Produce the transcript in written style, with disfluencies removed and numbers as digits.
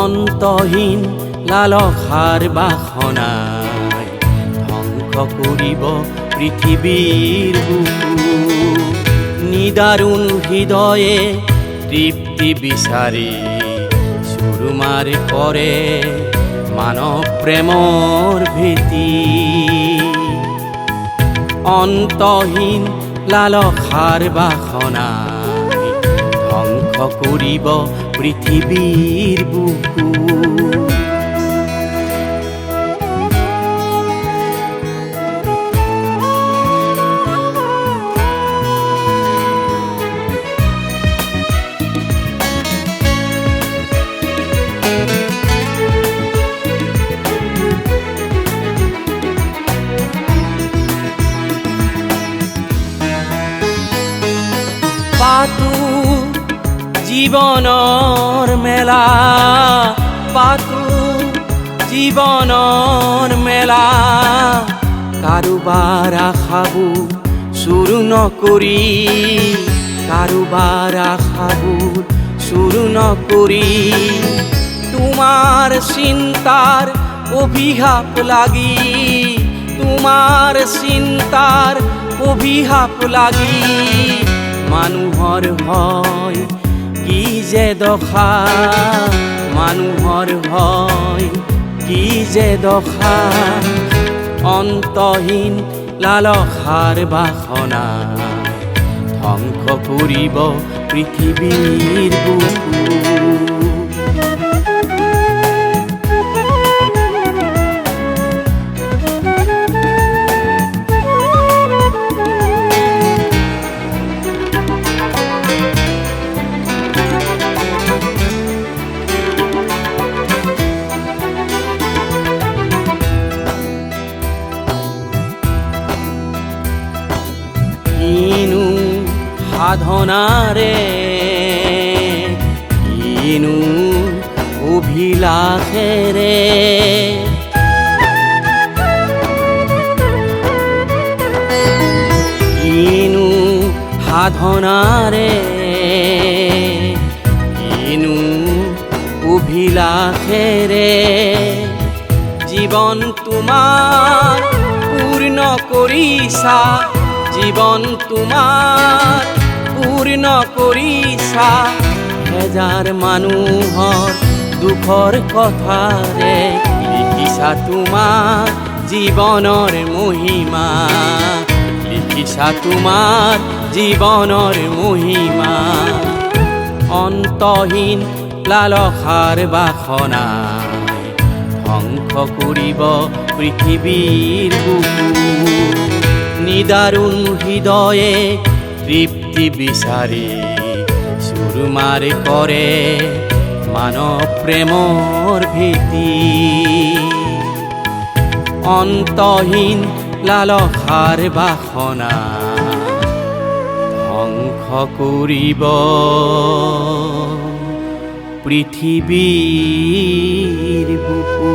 অন্তহীন লালসাৰ বাসনাই ধ্বংস কৰিব পৃথিৱীৰ বুকু। নিদাৰুণ হৃদয়ে তৃপ্তি বিচাৰি চুৰুমাৰ কৰে মানৱ প্ৰেমৰ ভীতি। অন্তহীন লালসাৰ বাসনাই ধ্বংস কৰিব পৃথিৱীৰ বুকু। পাতো জীৱনৰ মেলা, পাতো জীৱনৰ মেলা, কাৰোবাৰ আশাবোৰ চুৰ নকৰি, কাৰোবাৰ আশাবোৰ চুৰ নকৰি। তোমাৰ চিন্তাৰ অভিশাপ লাগি, তোমাৰ চিন্তাৰ অভিশাপ লাগি মানুহৰ হয় কি যে দশা, মানুহৰ হয় কি যে দশা। অন্তহীন লালসাৰ বাসনাই ধ্বংস কৰিব পৃথিৱীৰ বুকু। কিনো সাধনাৰে, কিনো অভিলাষেৰে, কিনো সাধনাৰে, কিনো অভিলাষেৰে জীৱন তোমাৰ পূৰ্ণ কৰিছা, জীৱন তোমাৰ পূৰ্ণ কৰিছা। হেজাৰ মানুহৰ দুখৰ কথাৰে লিখিছা তোমাৰ জীৱনৰ মহিমা, লিখিছা তোমাৰ জীৱনৰ মহিমা। অন্তহীন লালসাৰ বাসনাই ধ্বংস কৰিব পৃথিৱীৰ বুকু। নিদাৰুণ হৃদয়ে তৃপ্তি বিচাৰি চুৰুমাৰ কৰে মানৱ প্ৰেমৰ ভীতি। অন্তহীন লালসাৰ বাসনা ধ্বংস কৰিব পৃথিৱীৰ বুকু।